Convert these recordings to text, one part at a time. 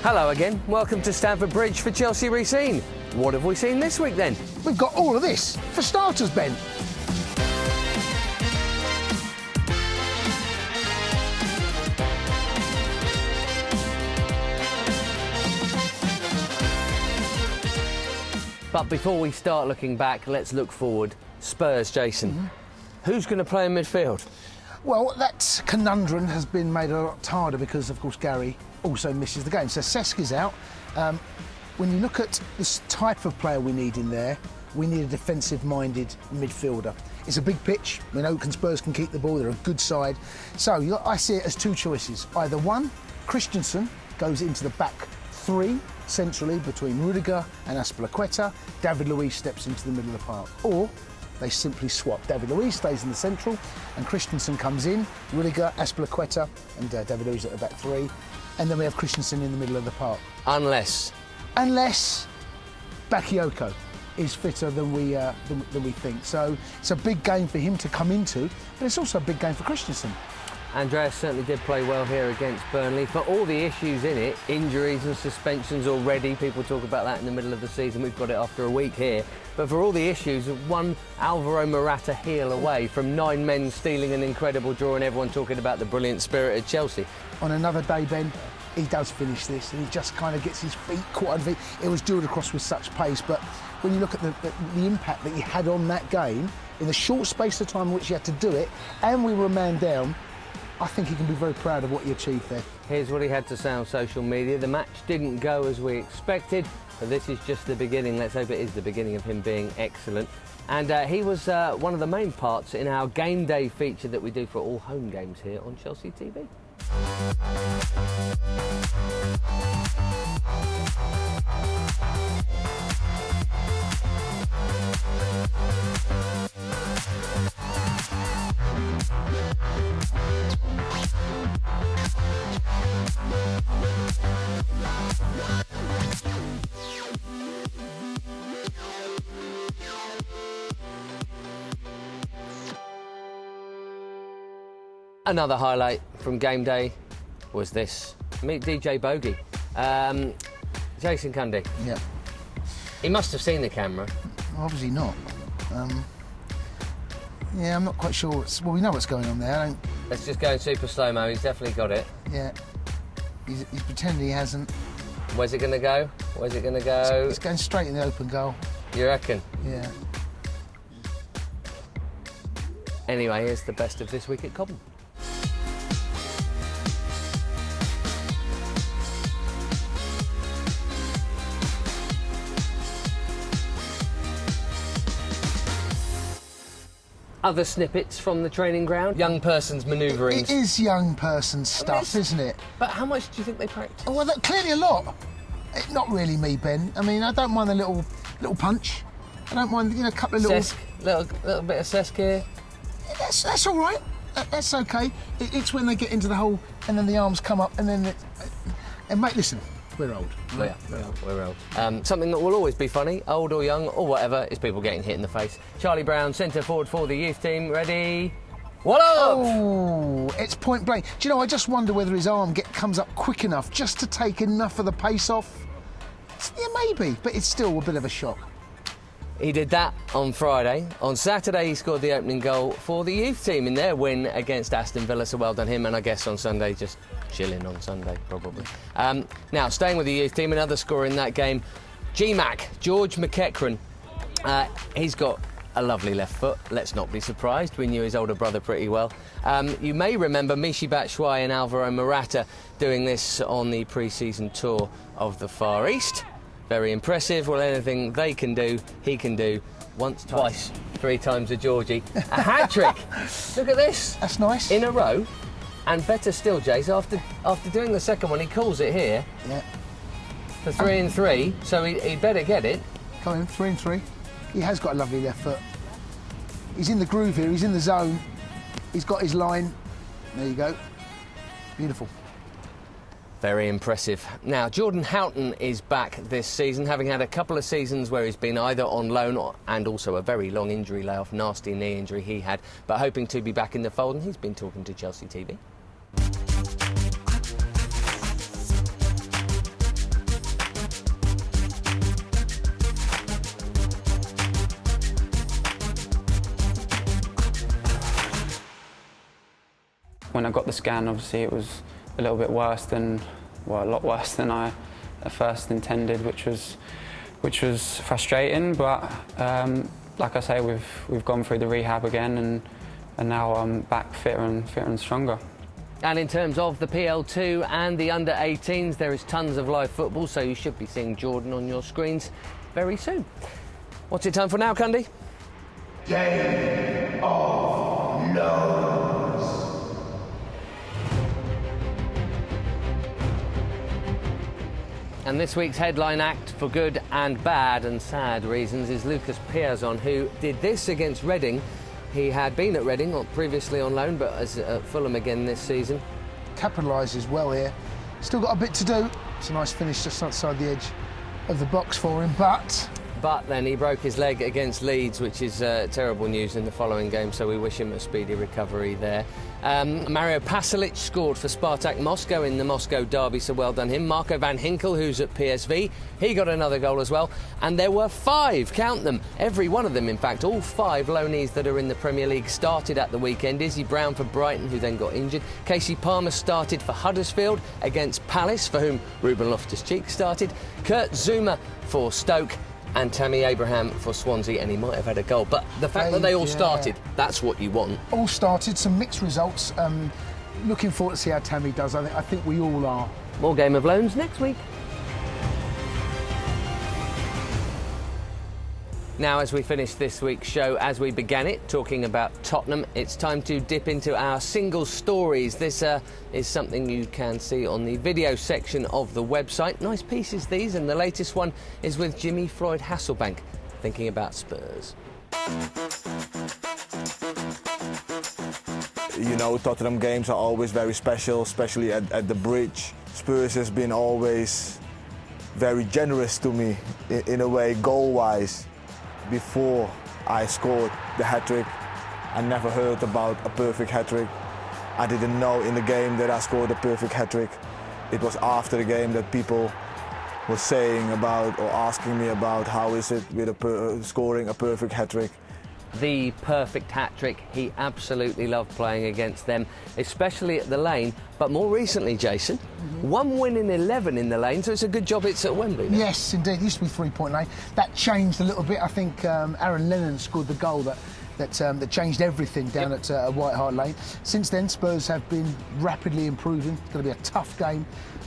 Hello again, welcome to Stamford Bridge for Chelsea Re-Seen. What have we seen this week then? We've got all of this. For starters, Ben. But before we start looking back, let's look forward. Spurs, Jason. Who's going to play in midfield? Well, that conundrum has been made a lot harder because, of course, Gary also misses the game. So Cesc is out. When you look at this type of player we need in there, we need a defensive-minded midfielder. It's a big pitch. We know Spurs can keep the ball. They're a good side. So I see it as two choices. Either one, Christensen goes into the back three centrally between Rudiger and Azpilicueta. David Luiz steps into the middle of the park. Or they simply swap. David Luiz stays in the central and Christensen comes in. Rudiger, Azpilicueta and David Luiz at the back three. And then we have Christensen in the middle of the park. Unless Bakayoko is fitter than we think. So it's a big game for him to come into, but it's also a big game for Christensen. Andreas certainly did play well here against Burnley. For all the issues in it, injuries and suspensions already, people talk about that in the middle of the season, we've got it after a week here. But for all the issues, one Alvaro Morata heel away from 9 men stealing an incredible draw and everyone talking about the brilliant spirit of Chelsea. On another day, Ben, he does finish this and he just kind of gets his feet caught under feet. It was drilled across with such pace, but when you look at the impact that he had on that game, in the short space of time in which he had to do it, and we were a man down, I think he can be very proud of what he achieved there. Here's what he had to say on social media. The match didn't go as we expected, but this is just the beginning. Let's hope it is the beginning of him being excellent. And he was one of the main parts in our game day feature that we do for all home games here on Chelsea TV. Another highlight from game day was this. Meet DJ Bogey. Jason Cundy. Yeah. He must have seen the camera. Obviously not. Yeah, I'm not quite sure. Well, we know what's going on there. Let's just go in super slow-mo. He's definitely got it. Yeah. He's pretending he hasn't. Where's it going to go? Where's it going to go? It's going straight in the open goal. You reckon? Yeah. Anyway, here's the best of this week at Cobham. Other snippets from the training ground, young person's manoeuvrings. It is young person stuff, isn't it? But how much do you think they practice? Oh, well, clearly a lot. Not really me, Ben. I mean, I don't mind a little punch. I don't mind, a couple of little... Cesc, little bit of Cesc here. That's all right. That's okay. It's when they get into the hole and then the arms come up and then... And mate, listen, we're old. Right? We're old. Something that will always be funny, old or young or whatever, is people getting hit in the face. Charlie Brown, centre forward for the youth team. Ready? What up? Oh, it's point blank. Do you know, I just wonder whether his arm comes up quick enough just to take enough of the pace off. Yeah, maybe, but it's still a bit of a shock. He did that on Friday. On Saturday, he scored the opening goal for the youth team in their win against Aston Villa, so well done him. And I guess on Sunday, just chilling on Sunday, probably. Now, staying with the youth team, another scorer in that game, GMAC, George McEachran. He's got a lovely left foot. Let's not be surprised. We knew his older brother pretty well. You may remember Michy Batshuayi and Alvaro Morata doing this on the pre-season tour of the Far East. Very impressive. Well, anything they can do, he can do. Once, twice, 3 times a Georgie. A hat-trick. Look at this. That's nice. In a row. And better still, Jace, after doing the second one, he calls it here. Yeah. For 3 and 3, so he better get it. Come in, 3 and 3. He has got a lovely left foot. He's in the groove here, he's in the zone. He's got his line. There you go. Beautiful. Very impressive. Now, Jordan Houghton is back this season, having had a couple of seasons where he's been either on loan and also a very long injury layoff, nasty knee injury he had, but hoping to be back in the fold, and he's been talking to Chelsea TV. when I got the scan, obviously it was a little bit worse than, well, a lot worse than I at first intended, which was frustrating. But like I say, we've gone through the rehab again, and now I'm back fitter and stronger. And in terms of the PL2 and the under-18s, there is tons of live football, so you should be seeing Jordan on your screens very soon. What's it time for now, Cundy? Game of Notes. And this week's headline act, for good and bad and sad reasons, is Lucas Piazon, who did this against Reading. He had been at Reading, previously on loan, but is at Fulham again this season. Capitalises well here. Still got a bit to do. It's a nice finish just outside the edge of the box for him, But then he broke his leg against Leeds, which is terrible news in the following game, so we wish him a speedy recovery there. Mario Pasalic scored for Spartak Moscow in the Moscow derby, so well done him. Marco van Hinkel, who's at PSV, he got another goal as well. And there were 5, count them, every one of them in fact, all 5 loanees that are in the Premier League started at the weekend. Izzy Brown for Brighton, who then got injured. Casey Palmer started for Huddersfield against Palace, for whom Ruben Loftus-Cheek started. Kurt Zouma for Stoke. And Tammy Abraham for Swansea, and he might have had a goal. But the fact that they all started, that's what you want. All started, some mixed results. Looking forward to see how Tammy does. I think we all are. More Game of Loans next week. Now, as we finish this week's show, as we began it, talking about Tottenham, it's time to dip into our single stories. This is something you can see on the video section of the website. Nice pieces, these, and the latest one is with Jimmy Floyd Hasselbank, thinking about Spurs. You know, Tottenham games are always very special, especially at the Bridge. Spurs has been always very generous to me, in a way, goal-wise. Before I scored the hat-trick, I never heard about a perfect hat-trick. I didn't know in the game that I scored a perfect hat-trick. It was after the game that people were saying about or asking me about how is it with scoring a perfect hat-trick. The perfect hat-trick. He absolutely loved playing against them, especially at the Lane. But more recently, Jason, 1 win in 11 in the Lane, so it's a good job it's at Wembley now. Yes, indeed. It used to be 3-point lane. That changed a little bit. I think Aaron Lennon scored the goal that changed everything down at White Hart Lane. Since then, Spurs have been rapidly improving. It's going to be a tough game,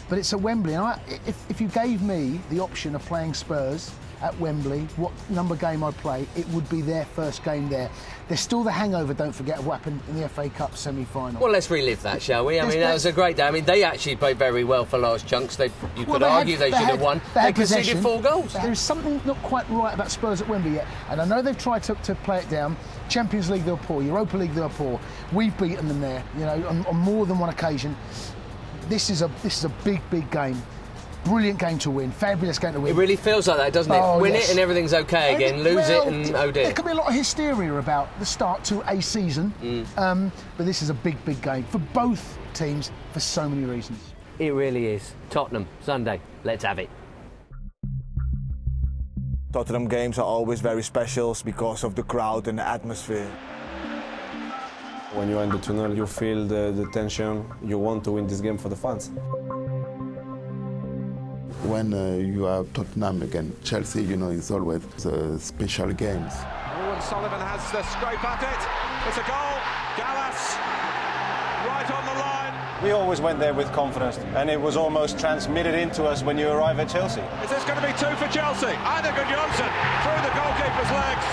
but it's at Wembley. And if you gave me the option of playing Spurs at Wembley, what number game I'd play, it would be their first game there. There's still the hangover, don't forget, of what happened in the FA Cup semi-final. Well, let's relive that, shall we? I mean, that was a great day. I mean, they actually played very well for large chunks. You could argue they should have won. They conceded 4 goals. There's something not quite right about Spurs at Wembley yet, and I know they've tried to play it down. Champions League, they were poor. Europa League, they were poor. We've beaten them there, you know, on more than one occasion. This is a big game. Brilliant game to win, fabulous game to win. It really feels like that, doesn't it? Oh, Win yes. it and everything's okay again. Lose it and oh dear. There could be a lot of hysteria about the start to a season, but this is a big game for both teams for so many reasons. It really is. Tottenham, Sunday. Let's have it. Tottenham games are always very special because of the crowd and the atmosphere. When you're in the tunnel, you feel the tension. You want to win this game for the fans. When you have Tottenham against Chelsea, you know, it's always special games. Oh, and Sullivan has the scrape at it. It's a goal. Gallas right on the line. We always went there with confidence, and it was almost transmitted into us when you arrive at Chelsea. Is this going to be 2 for Chelsea? And a good Johnson through the goalkeeper's legs.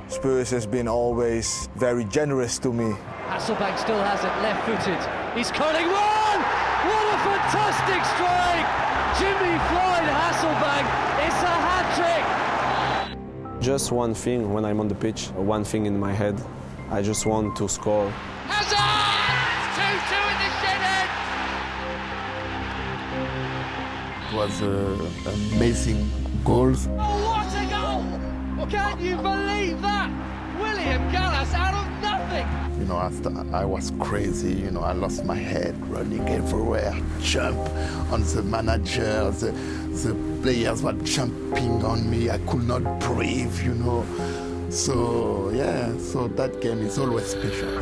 Spurs has been always very generous to me. Hasselbank still has it, left-footed. He's curling one! What a fantastic strike! Jimmy Floyd Hasselbank, it's a hat-trick! Just one thing when I'm on the pitch, one thing in my head. I just want to score. Hazard! 2-2 in the shed. It was amazing goals. Oh, what a goal! Can you believe that? William Gallas out of nothing! You know, I was crazy, you know, I lost my head running everywhere, jump on the manager, the players were jumping on me, I could not breathe, you know. So, yeah, so that game is always special.